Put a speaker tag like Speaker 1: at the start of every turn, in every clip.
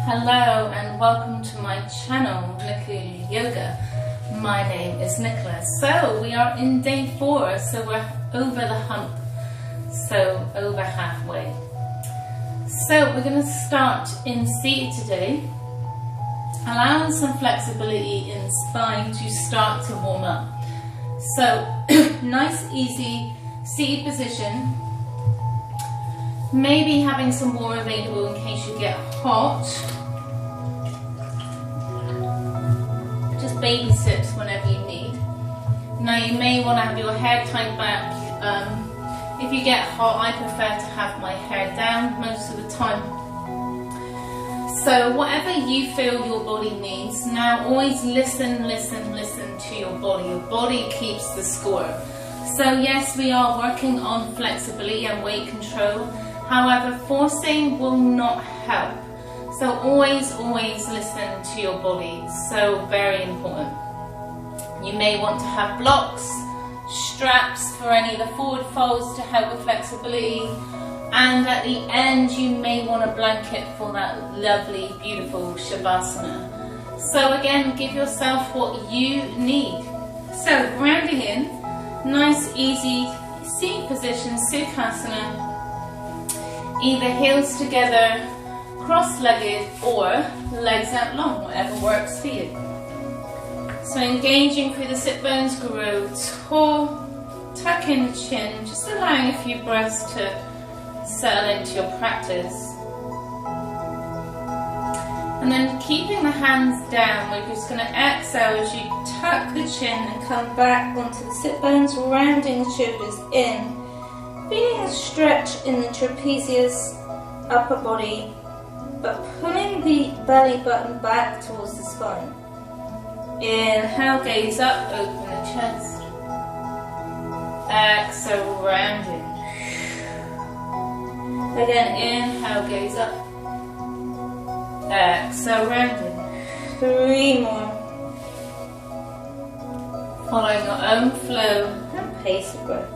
Speaker 1: Hello and welcome to my channel, Nicola Yoga. My name is Nicola. So we are in day 4, so we're over the hump, so over halfway. So we're going to start in seated today, allowing some flexibility in spine to start to warm up. So nice easy seated position, maybe having some water available in case you get hot. Just baby sips whenever you need. Now you may want to have your hair tied back. If you get hot, I prefer to have my hair down most of the time. So whatever you feel your body needs, now always listen to your body. Your body keeps the score. So yes, we are working on flexibility and weight control. However, forcing will not help. So always listen to your body. So very important. You may want to have blocks, straps for any of the forward folds to help with flexibility. And at the end, you may want a blanket for that lovely, beautiful Shavasana. So again, give yourself what you need. So grounding in, nice, easy seat position, Sukhasana. Either heels together, cross-legged, or legs out long, whatever works for you. So engaging through the sit bones, grow tall, tuck in the chin, just allowing a few breaths to settle into your practice. And then keeping the hands down, we're just going to exhale as you tuck the chin and come back onto the sit bones, rounding the shoulders in. Feeling a stretch in the trapezius, upper body, but pulling the belly button back towards the spine. Inhale, gaze up, open the chest. Exhale, rounding. Again, inhale, gaze up. Exhale, rounding. 3 more. Following your own flow and pace of breath.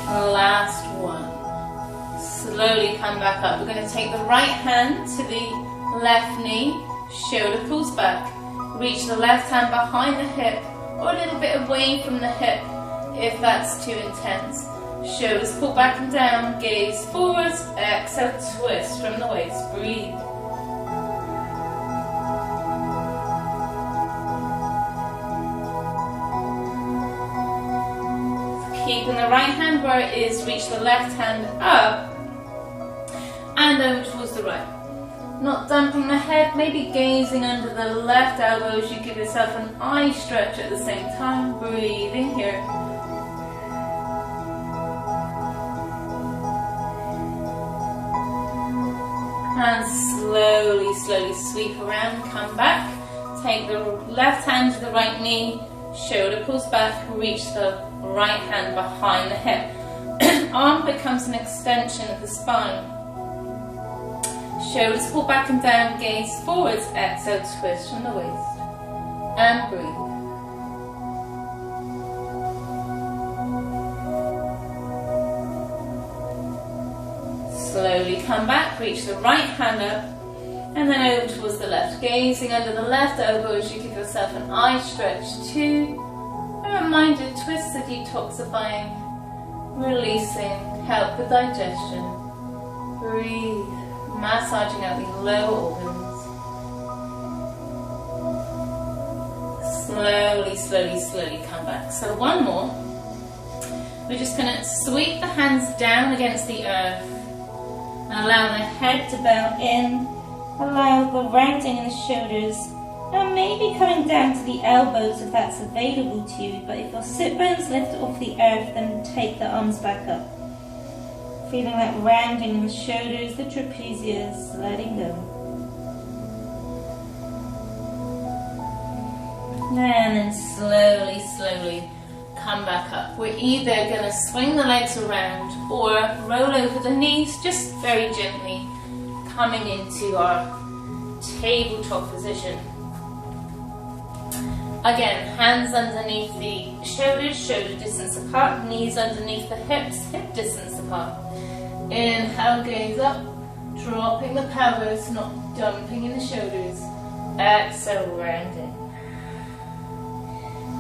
Speaker 1: Last one. Slowly come back up. We're going to take the right hand to the left knee, shoulder pulls back. Reach the left hand behind the hip or a little bit away from the hip if that's too intense. Shoulders pull back and down, gaze forwards, exhale, twist from the waist. Breathe. Keeping the right hand where it is, reach the left hand up and over towards the right. Not dumping the head, maybe gazing under the left elbow as you give yourself an eye stretch at the same time. Breathing here. And slowly sweep around, come back. Take the left hand to the right knee, shoulder pulls back, reach the right hand behind the hip. Arm becomes an extension of the spine. Shoulders pull back and down, gaze forwards, exhale, twist from the waist. And breathe. Slowly come back, reach the right hand up, and then over towards the left. Gazing under the left elbow as you give yourself an eye stretch. 2. A reminder, twist the detoxifying, releasing, help with digestion. Breathe, massaging out the lower organs. Slowly come back. So one more. We're just going to sweep the hands down against the earth. And allow the head to bow in. Allow the rounding in the shoulders. And maybe coming down to the elbows if that's available to you, but if your sit bones lift off the earth, then take the arms back up. Feeling that rounding in the shoulders, the trapezius, letting go. And then slowly come back up. We're either going to swing the legs around or roll over the knees, just very gently, coming into our tabletop position. Again, hands underneath the shoulders, shoulder distance apart, knees underneath the hips, hip distance apart. Inhale, gaze up, dropping the pelvis, not dumping in the shoulders. Exhale, rounding.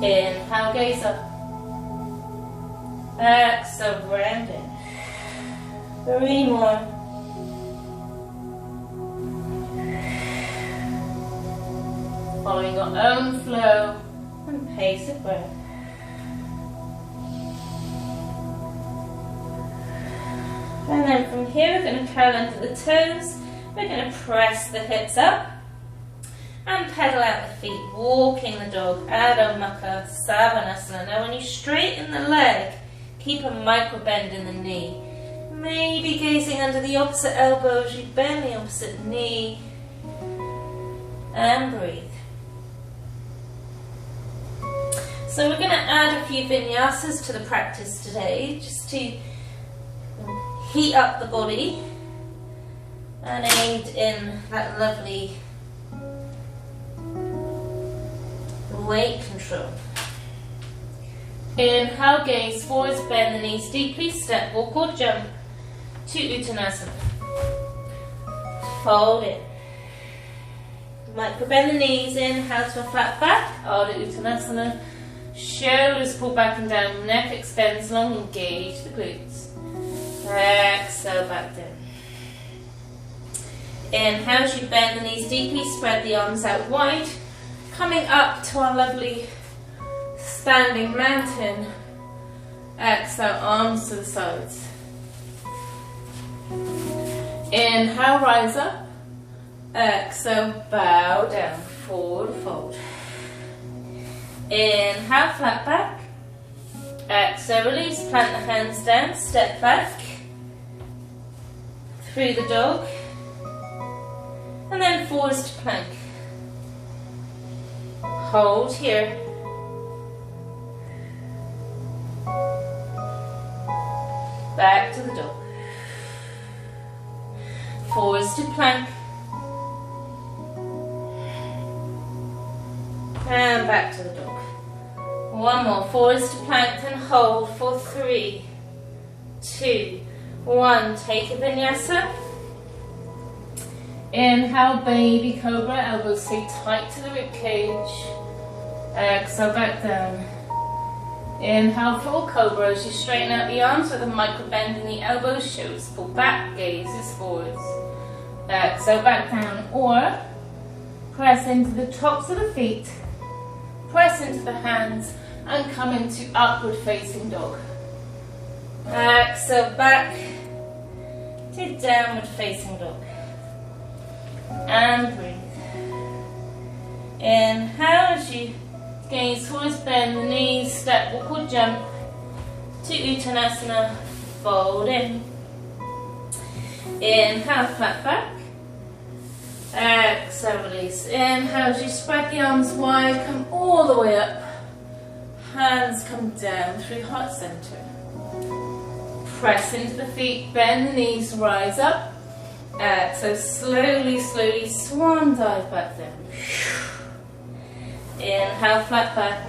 Speaker 1: Inhale, gaze up. Exhale, rounding. 3 more. Following your own flow and pace of breath. And then from here we're going to curl under the toes. We're going to press the hips up and pedal out the feet, walking the dog, Adho Mukha Savasana. Now when you straighten the leg, keep a micro bend in the knee. Maybe gazing under the opposite elbow as you bend the opposite knee. And breathe. So we're going to add a few vinyasas to the practice today, just to heat up the body and aid in that lovely weight control. Inhale, gaze forwards, bend the knees deeply, step, walk or jump to Uttanasana. Fold in. Micro bend the knees, inhale to a flat back, Ardha Uttanasana. Shoulders pull back and down, neck extends long, engage the glutes. Exhale, back down. Inhale as you bend the knees deeply, spread the arms out wide. Coming up to our lovely standing mountain. Exhale, arms to the sides. Inhale, rise up. Exhale, bow down, forward fold. Inhale, flat back. Exhale, release, plant the hands down, step back. Through the dog. And then forwards to plank. Hold here. Back to the dog. Forwards to plank. And back to the dog. One more. Forwards to plank and hold for 3, 2, 1. Take a vinyasa. Inhale, baby cobra. Elbows stay tight to the rib cage. Exhale, back down. Inhale, full cobra as you straighten out the arms with a micro bend in the elbows. Shoulders pull back, gazes forwards. Exhale, back down. Or press into the tops of the feet. Press into the hands and come into upward facing dog. Exhale, back to downward facing dog. And breathe. Inhale as you gaze forwards, bend the knees, step, walk or jump to Uttanasana, fold in. Inhale, flat back. Exhale, release. Inhale as you spread the arms wide, come all the way up. Hands come down through heart center. Press into the feet, bend the knees, rise up. Exhale, slowly, slowly, swan dive back down. Inhale, flat back.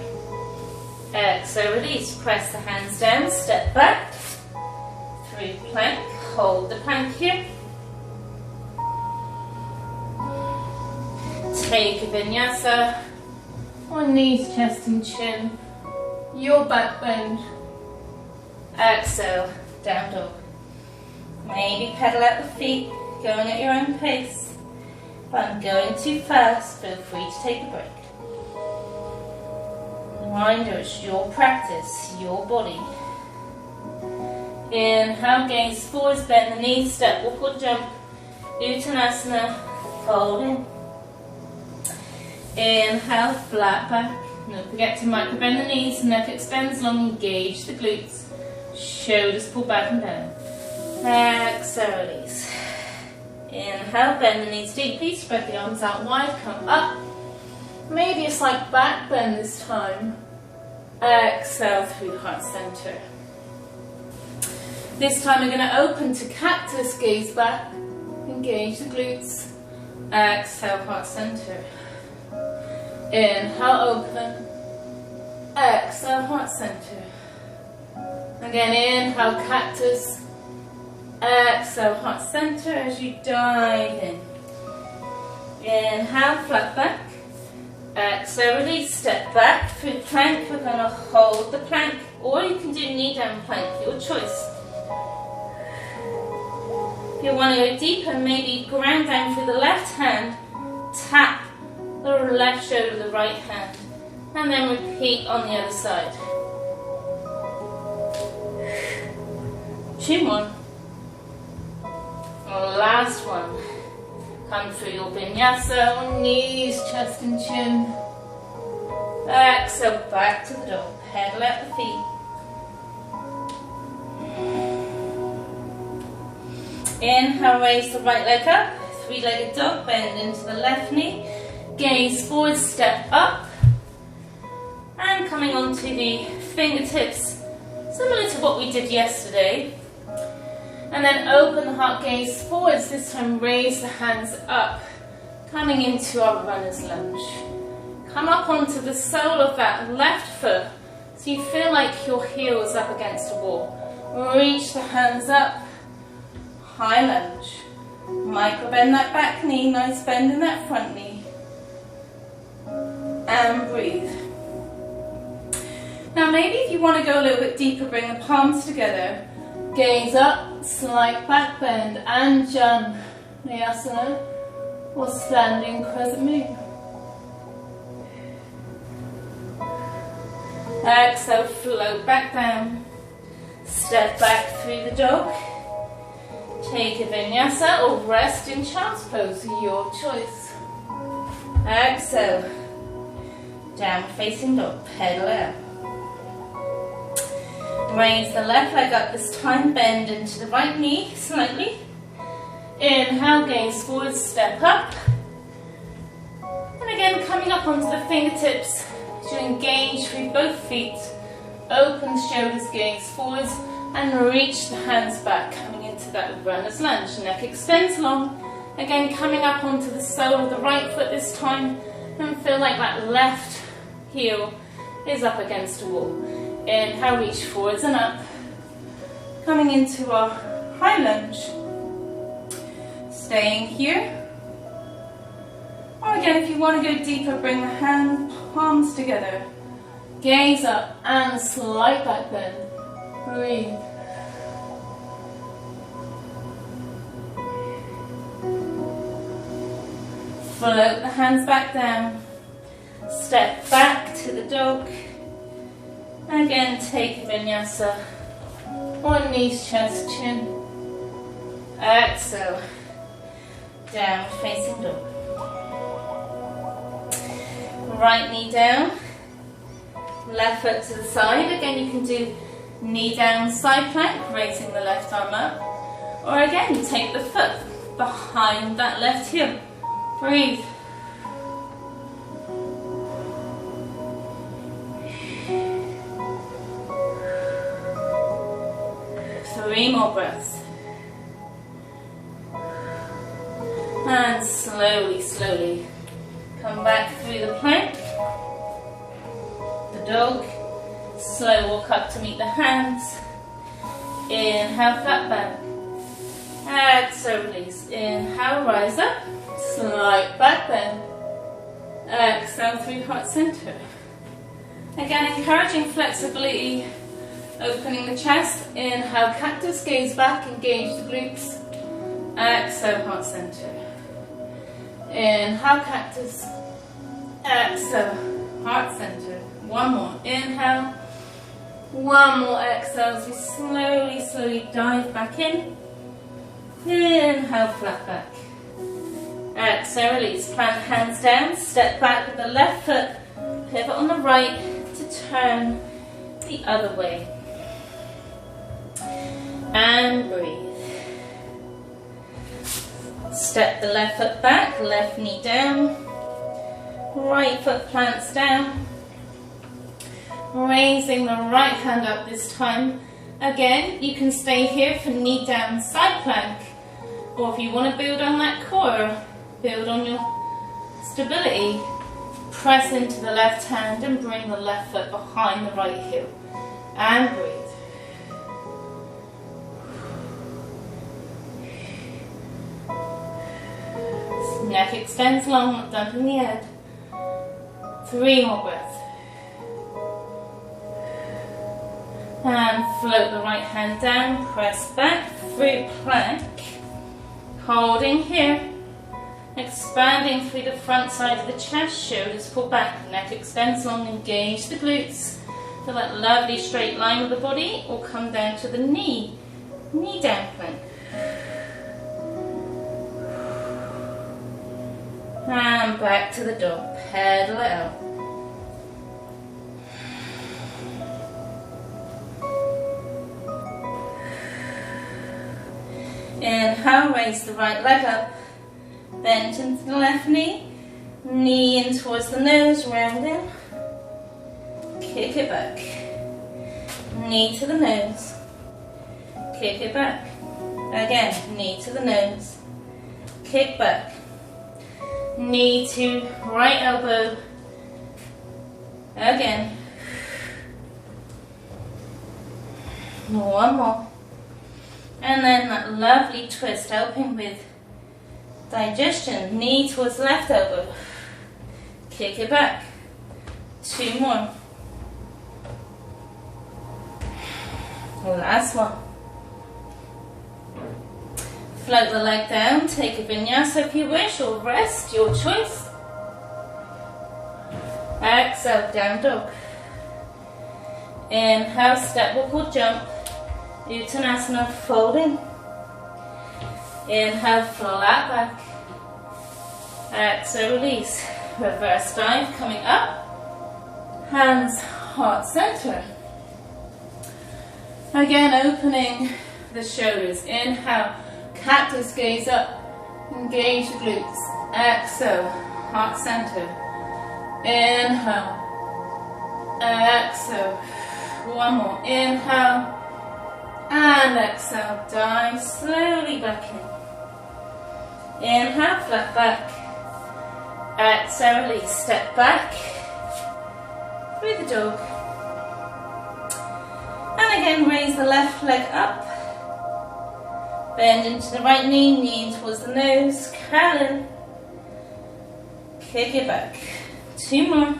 Speaker 1: Exhale, release. Press the hands down, step back. Through plank, hold the plank here. Take a vinyasa on knees, chest and chin. Your back bend. Exhale, down dog. Maybe pedal out the feet, going at your own pace. If I'm going too fast, feel free to take a break. Reminder, it's your practice, your body. Inhale, gaze forwards, bend the knees, step, walk or jump. Uttanasana, fold in. Inhale, flat back. Don't forget to micro bend the knees, neck extends long, engage the glutes. Shoulders pull back and down. Exhale, release. Inhale, bend the knees deeply, spread the arms out wide, come up. Maybe a slight back bend this time. Exhale through heart center. This time we're going to open to cactus, gaze back, engage the glutes. Exhale, heart center. Inhale, open. Exhale, heart center. Again, inhale, cactus. Exhale, heart center as you dive in. Inhale, flat back. Exhale, release, step back through plank. We're going to hold the plank, or you can do knee down plank, your choice. If you want to go deeper, maybe ground down through the left hand, tap the left shoulder with the right hand, and then repeat on the other side. 2 more. Last one. Come through your vinyasa, knees, chest and chin. Exhale, back to the dog. Pedal out the feet. Inhale, raise the right leg up. 3-legged dog, bend into the left knee. Gaze forward, step up. And coming onto the fingertips, similar to what we did yesterday. And then open the heart, gaze forwards. This time raise the hands up, coming into our runner's lunge. Come up onto the sole of that left foot, so you feel like your heel is up against a wall. Reach the hands up, high lunge. Micro bend that back knee, nice bend in that front knee. And breathe. Now maybe if you want to go a little bit deeper, bring the palms together. Gaze up, slight back bend, and Janmayasana, or standing crescent moon. Exhale, float back down. Step back through the dog. Take a vinyasa or rest in child's pose, your choice. Exhale, down facing dog, pedal out. Raise the left leg up this time, bend into the right knee slightly. Inhale, gaze forward, step up. And again, coming up onto the fingertips to engage through both feet. Open the shoulders, gaze forwards, and reach the hands back, coming into that runner's lunge. Neck extends long. Again, coming up onto the sole of the right foot this time, and feel like that left heel is up against a wall. Inhale, reach forwards and up. Coming into our high lunge. Staying here. Or again, if you want to go deeper, bring the hand palms together. Gaze up and slight back bend. Breathe. Float the hands back down. Step back to the dog. Again, take a vinyasa, or knees, chest, chin. Exhale, down facing dog. Right knee down, left foot to the side. Again, you can do knee down, side plank, raising the left arm up. Or again, take the foot behind that left heel. Breathe. Three more breaths. And slowly, slowly come back through the plank. The dog. Slow walk up to meet the hands. Inhale, flat back. Exhale, release. Inhale, rise up. Slight back bend. Exhale through heart center. Again, encouraging flexibility. Opening the chest, inhale, cactus, gaze back, engage the glutes. Exhale, heart center. Inhale, cactus. Exhale, heart center. One more, inhale. One more exhale as we slowly, slowly dive back in. Inhale, flat back. Exhale, release, plant the hands down, step back with the left foot, pivot on the right to turn the other way. And breathe. Step the left foot back, left knee down, right foot plants down. Raising the right hand up this time. Again, you can stay here for knee down, side plank. Or if you want to build on that core, build on your stability, press into the left hand and bring the left foot behind the right heel. And breathe. Neck extends long, not dumping the head. 3 more breaths. And float the right hand down, press back through plank. Holding here. Expanding through the front side of the chest, shoulders pull back, neck extends long, engage the glutes. Feel that lovely straight line with the body, or come down to the knee down plank. And back to the dog, pedal it out. Inhale, raise the right leg up, bend into the left knee, knee in towards the nose, round in, kick it back, knee to the nose, kick it back, again, knee to the nose, kick back, knee to right elbow, again, one more, and then that lovely twist, helping with digestion, knee towards left elbow, kick it back, 2 more, last one. Float the leg down, take a vinyasa if you wish, or rest, your choice. Exhale, down dog. Inhale, step walk or jump, Uttanasana, folding. Inhale, flat back. Exhale, release. Reverse dive, coming up. Hands, heart center. Again, opening the shoulders. Inhale, cactus gaze up. Engage the glutes. Exhale, heart center. Inhale. Exhale. One more. Inhale. And exhale, dive slowly back in. Inhale, flat back. Exhale, release, step back. Through the dog. And again, raise the left leg up. Bend into the right knee, knee towards the nose, curl in. Kick it back. 2 more.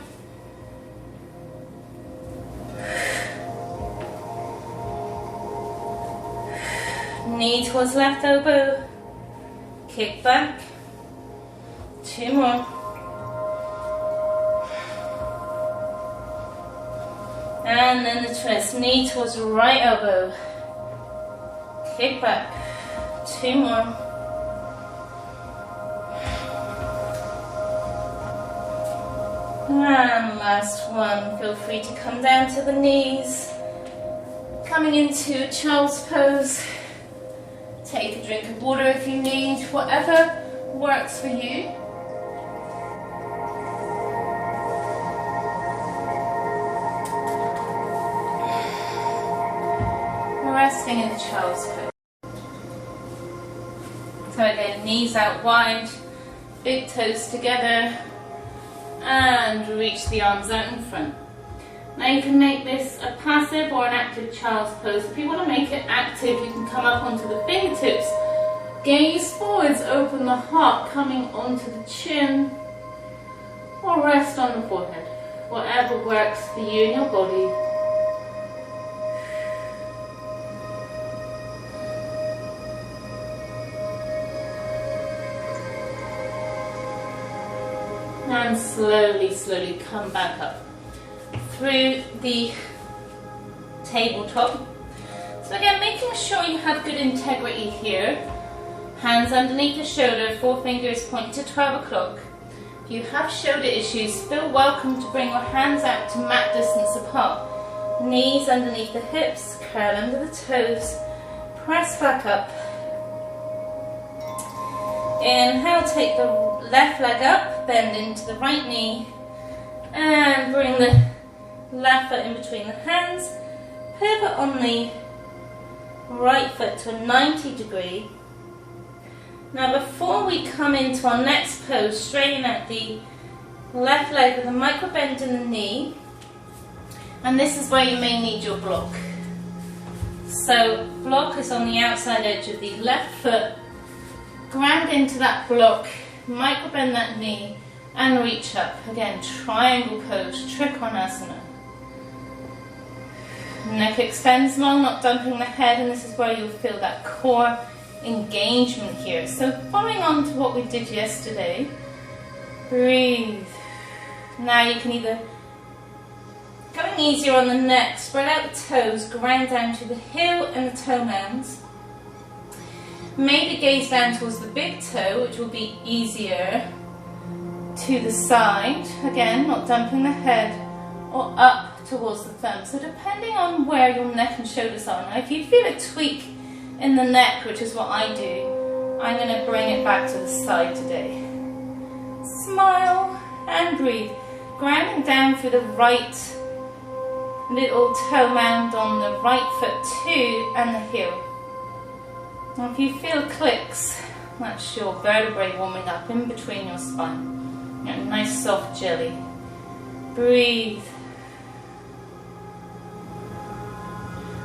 Speaker 1: Knee towards left elbow, kick back, 2 more. And then the twist, knee towards right elbow, kick back, 2 more. And last one, feel free to come down to the knees, coming into child's pose. Take a drink of water if you need, whatever works for you. Resting in the child's pose. So again, knees out wide, big toes together, and reach the arms out in front. Now you can make this a passive or an active child's pose. If you want to make it active, you can come up onto the fingertips, gaze forwards, open the heart, coming onto the chin, or rest on the forehead. Whatever works for you and your body. And slowly, slowly come back up through the tabletop. So again, making sure you have good integrity here. Hands underneath the shoulder, 4 fingers point to 12 o'clock. If you have shoulder issues, feel welcome to bring your hands out to mat distance apart. Knees underneath the hips, curl under the toes, press back up. Inhale, take the left leg up, bend into the right knee, and bring the left foot in between the hands, pivot on the right foot to a 90 degree. Now before we come into our next pose, straighten out the left leg with a micro bend in the knee, and this is where you may need your block. So block is on the outside edge of the left foot, ground into that block micro bend that knee and reach up. Again, triangle pose, Trikonasana. Neck extends long, not dumping the head, and this is where you'll feel that core engagement here. So following on to what we did yesterday, breathe. Now you can either, going easier on the neck, spread out the toes, ground down to the heel and the toe mounds. Maybe gaze down towards the big toe, which will be easier, to the side, again not dumping the head, or up towards the thumb. So depending on where your neck and shoulders are. Now if you feel a tweak in the neck, which is what I do, I'm going to bring it back to the side today. Smile and breathe. Grounding down through the right little toe mound on the right foot too, and the heel. Now if you feel clicks, that's your vertebrae warming up in between your spine. You know, nice soft jelly. Breathe.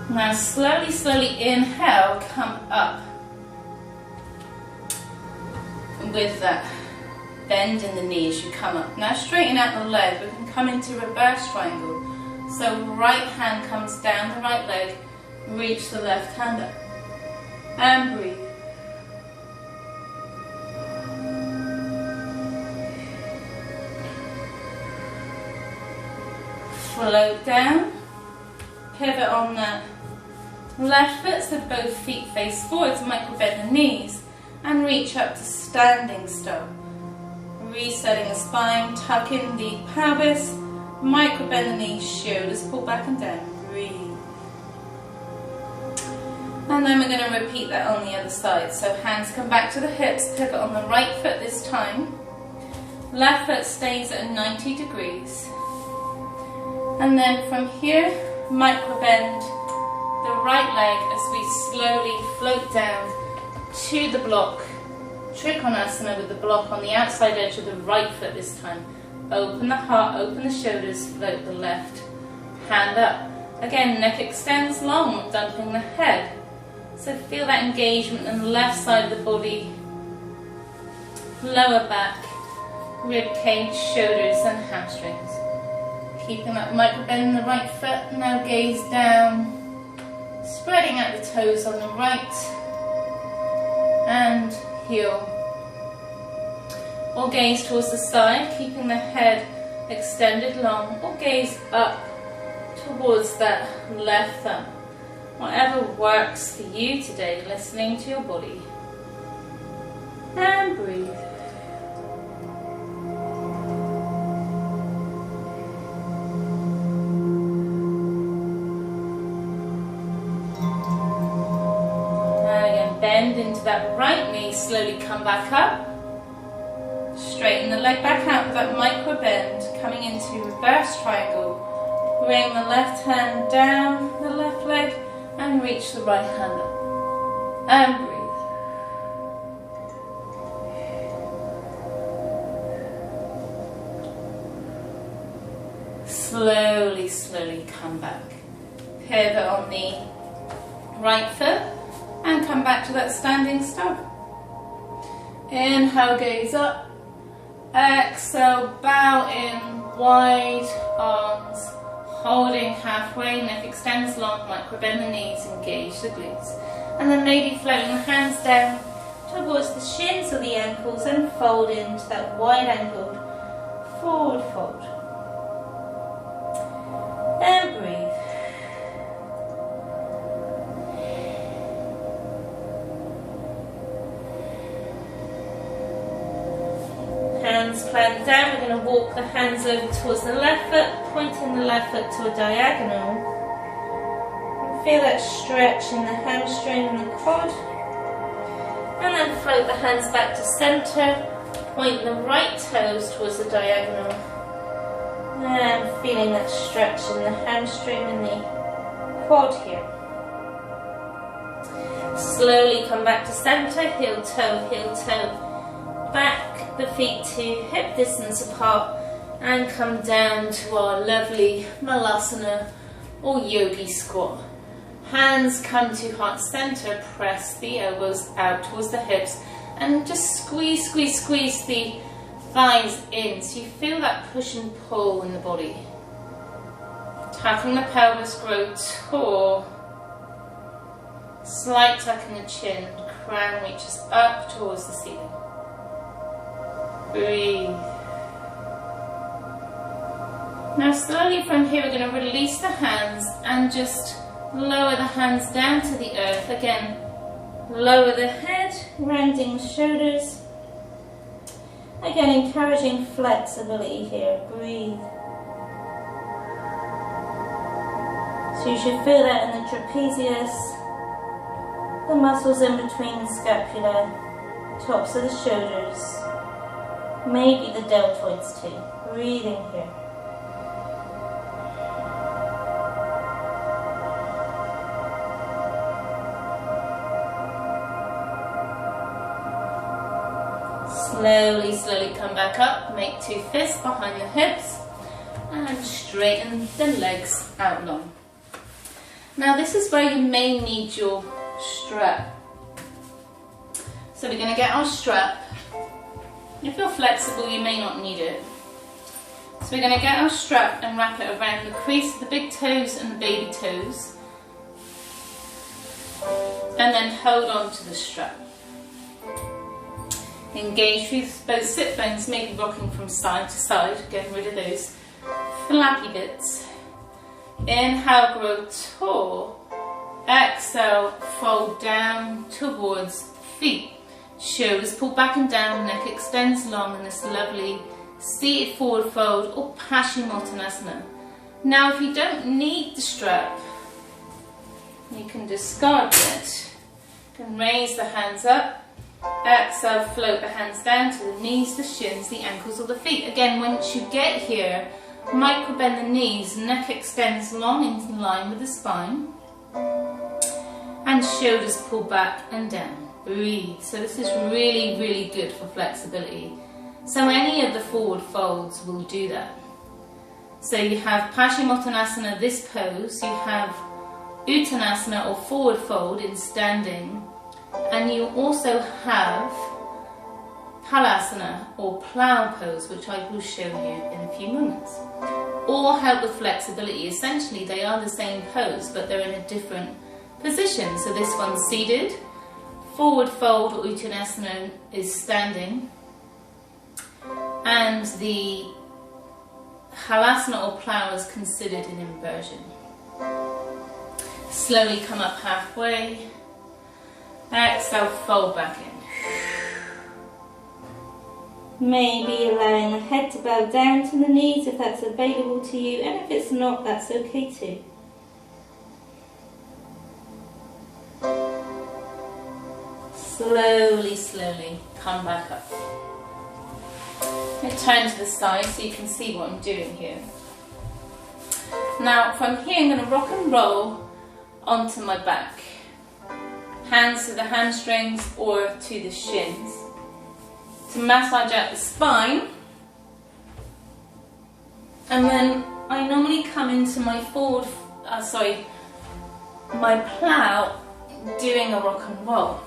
Speaker 1: Now slowly, slowly inhale, come up with that bend in the knee as you come up. Now straighten out the leg. We can come into reverse triangle. So right hand comes down the right leg, reach the left hand up, and breathe. Float down, pivot on that left foot, so both feet face forwards, micro bend the knees, and reach up to standing stone. Resetting the spine, tuck in the pelvis, micro bend the knees, shoulders pull back and down, breathe. And then we're going to repeat that on the other side. So hands come back to the hips, pivot on the right foot this time. Left foot stays at 90 degrees. And then from here, micro bend the right leg as we slowly float down to the block. Trikonasana with the block on the outside edge of the right foot this time. Open the heart, open the shoulders, float the left hand up. Again, neck extends long, not dumping the head. So feel that engagement on the left side of the body, lower back, rib cage, shoulders and hamstrings. Keeping that micro bend in the right foot, now gaze down, spreading out the toes on the right and heel. Or gaze towards the side, keeping the head extended long, or gaze up towards that left thumb. Whatever works for you today, listening to your body. And breathe. Bend into that right knee, slowly come back up. Straighten the leg back out with that micro bend, coming into reverse triangle. Bring the left hand down the left leg and reach the right hand up. And breathe. Slowly, slowly come back. Pivot on the right foot. And come back to that standing stone. Inhale, gaze up. Exhale, bow in, wide arms. Holding halfway, neck extends long, micro bend the knees, engage the glutes. And then maybe floating the hands down towards the shins or the ankles and fold into that wide angled forward fold. And breathe. Hands plant down, we're going to walk the hands over towards the left foot, pointing the left foot to a diagonal. And feel that stretch in the hamstring and the quad. And then float the hands back to center, point the right toes towards the diagonal. And feeling that stretch in the hamstring and the quad here. Slowly come back to center, heel toe, back the feet to hip distance apart and come down to our lovely malasana or yogi squat. Hands come to heart center, press the elbows out towards the hips And just squeeze, squeeze, squeeze the thighs in so you feel that push and pull in the body. Tucking the pelvis, grow tall. Slight tuck in the chin, crown reaches up towards the ceiling. Breathe. Now slowly from here we're going to release the hands and just lower the hands down to the earth. Again, lower the head, rounding the shoulders. Again, encouraging flexibility here. Breathe. So you should feel that in the trapezius, the muscles in between the scapula, tops of the shoulders, maybe the deltoids too. Breathing here. Slowly, slowly come back up, make two fists behind the hips and straighten the legs out long. Now this is where you may need your strap. So we're going to get our strap. If you're flexible you may not need it. So we're going to get our strap and wrap it around the crease of the big toes and the baby toes. And then hold on to the strap. Engage through both sit bones, maybe rocking from side to side, getting rid of those flappy bits. Inhale, grow tall. Exhale, fold down towards feet. Shoulders pull back and down, neck extends long in this lovely seated forward fold or Paschimottanasana. Now if you don't need the strap, you can discard it. You can raise the hands up. Exhale, float the hands down to the knees, the shins, the ankles or the feet. Again, once you get here, micro bend the knees, neck extends long in line with the spine. And shoulders pull back and down. Breathe. So this is really, really good for flexibility. So any of the forward folds will do that. So you have Paschimottanasana, this pose. You have Uttanasana or forward fold in standing. And you also have Palasana or plow pose, which I will show you in a few moments. All help with flexibility. Essentially they are the same pose but they're in a different position. So this one's seated, forward fold or Uttanasana is standing, and the Halasana or plow is considered an inversion. Slowly come up halfway. Exhale, fold back in. Maybe allowing the head to bow down to the knees if that's available to you, and if it's not, that's okay too. Slowly, slowly come back up. I turn to the side so you can see what I'm doing here. Now from here I'm going to rock and roll onto my back. Hands to the hamstrings or to the shins. To massage out the spine. And then I normally come into my my plow doing a rock and roll.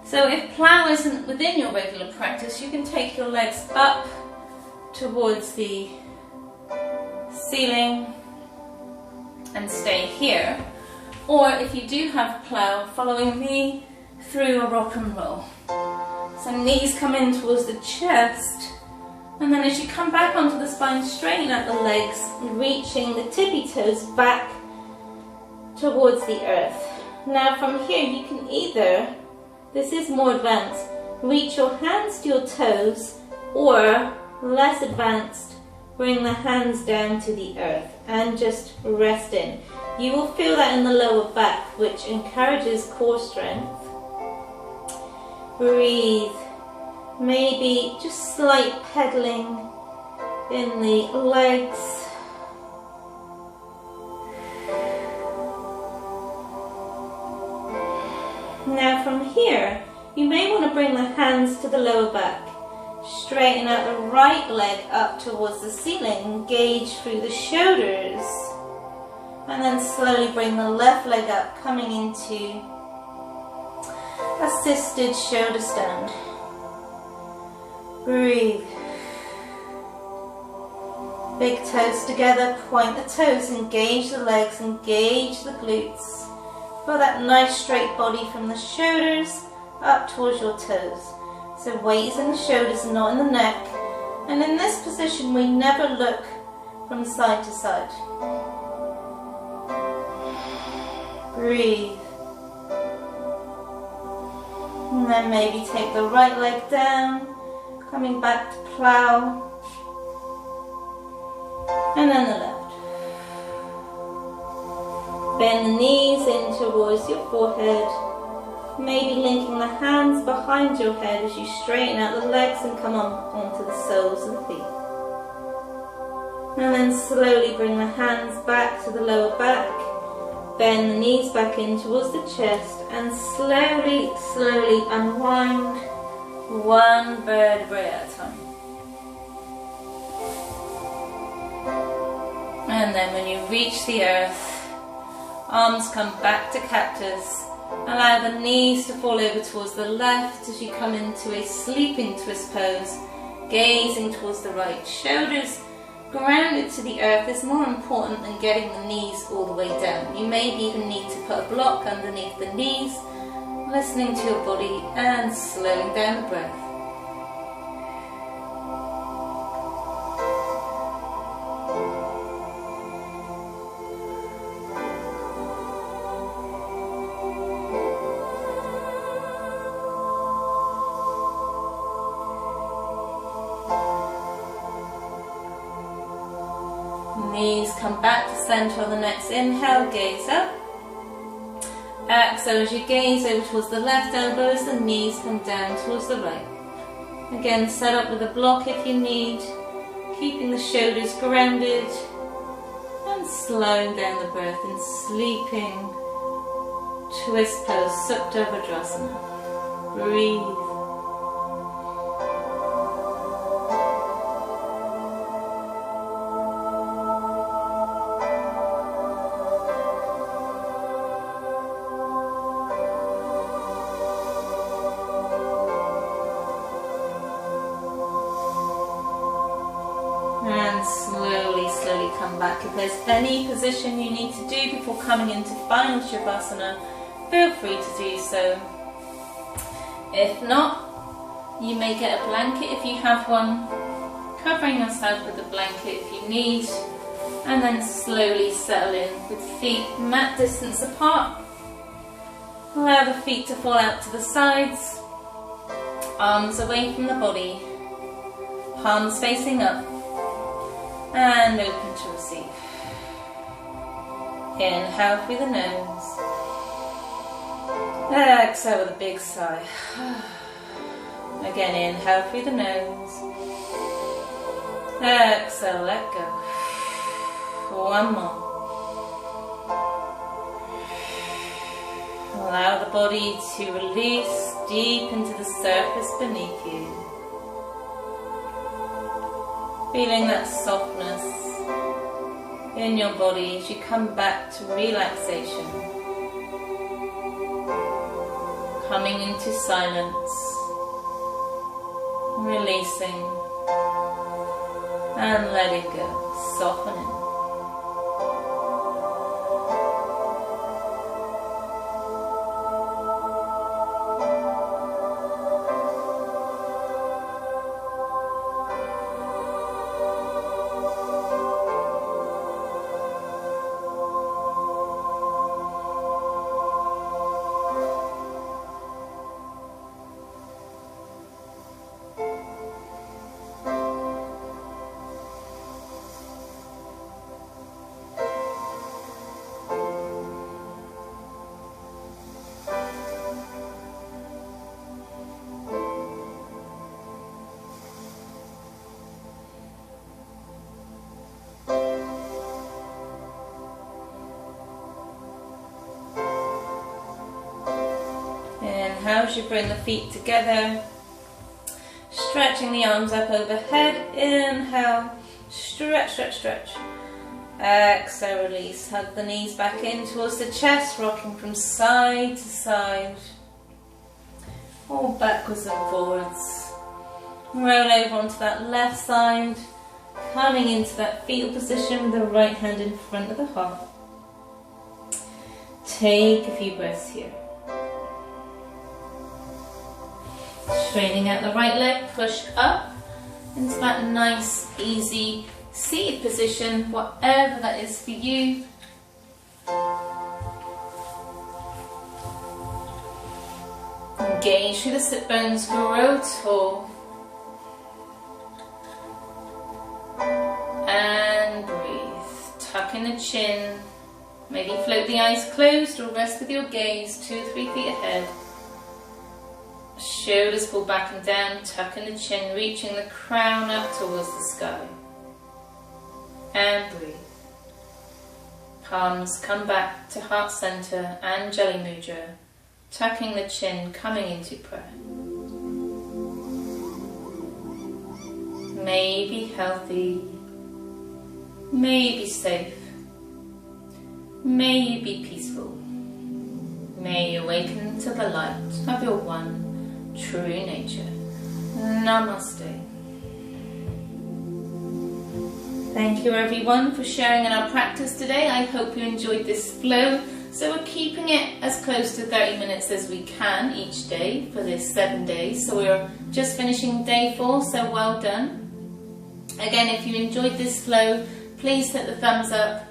Speaker 1: So if plow isn't within your regular practice, you can take your legs up towards the ceiling and stay here. Or if you do have plow, following me through a rock and roll. So knees come in towards the chest, and then as you come back onto the spine, straighten out the legs, reaching the tippy toes back towards the earth. Now from here you can either, this is more advanced, reach your hands to your toes, or less advanced, bring the hands down to the earth and just rest in. You will feel that in the lower back, which encourages core strength. Breathe. Maybe just slight pedaling in the legs. Now from here, you may want to bring the hands to the lower back. Straighten out the right leg up towards the ceiling. Engage through the shoulders. And then slowly bring the left leg up, coming into assisted shoulder stand. Breathe. Big toes together, point the toes, engage the legs, engage the glutes. Feel that nice straight body from the shoulders up towards your toes. So weight is in the shoulders, not in the neck. And in this position, we never look from side to side. Breathe. And then maybe take the right leg down, coming back to plow. And then the left. Bend the knees in towards your forehead. Maybe linking the hands behind your head as you straighten out the legs and come onto the soles of the feet. And then slowly bring the hands back to the lower back. Bend the knees back in towards the chest and slowly, slowly unwind one vertebrae at a time. And then when you reach the earth, arms come back to cactus. Allow the knees to fall over towards the left as you come into a sleeping twist pose, gazing towards the right. Shoulders grounded to the earth is more important than getting the knees all the way down. You may even need to put a block underneath the knees, listening to your body and slowing down the breath. Knees come back to center on the next inhale, gaze up. Exhale as you gaze over towards the left elbow as the knees come down towards the right. Again, set up with a block if you need, keeping the shoulders grounded and slowing down the breath in sleeping twist pose, Supta Vajrasana. Breathe. And slowly, slowly come back. If there's any position you need to do before coming into final Shavasana, feel free to do so. If not, you may get a blanket if you have one, covering yourself with a blanket if you need, and then slowly settle in with feet mat distance apart. Allow the feet to fall out to the sides, arms away from the body, palms facing up, and open to receive. Inhale through the nose. Exhale with a big sigh. Again, inhale through the nose. Exhale, let go. One more. Allow the body to release deep into the surface beneath you. Feeling that softness in your body as you come back to relaxation. Coming into silence, releasing and letting go, softening. Inhale as you bring the feet together, stretching the arms up overhead. Inhale, stretch, stretch, stretch. Exhale, release. Hug the knees back in towards the chest, rocking from side to side. or backwards and forwards. Roll over onto that left side, coming into that fetal position with the right hand in front of the heart. Take a few breaths here. Straightening out the right leg, push up into that nice, easy seated position, whatever that is for you. Engage through the sit bones, grow tall. And breathe. Tuck in the chin. Maybe float the eyes closed or rest with your gaze 2 or 3 feet ahead. Shoulders pull back and down, tuck in the chin, reaching the crown up towards the sky. And breathe. Palms come back to heart center and Jali Mudra, tucking the chin, coming into prayer. May you be healthy. May you be safe. May you be peaceful. May you awaken to the light of your one true nature. Namaste. Thank you everyone for sharing in our practice today. I hope you enjoyed this flow. So we're keeping it as close to 30 minutes as we can each day for this 7 days. So we're just finishing day 4, so well done. Again, if you enjoyed this flow, please hit the thumbs up.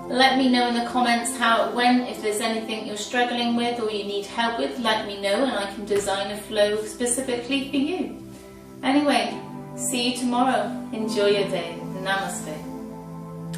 Speaker 1: Let me know in the comments how it went. If there's anything you're struggling with or you need help with, let me know and I can design a flow specifically for you. Anyway, see you tomorrow. Enjoy your day. Namaste.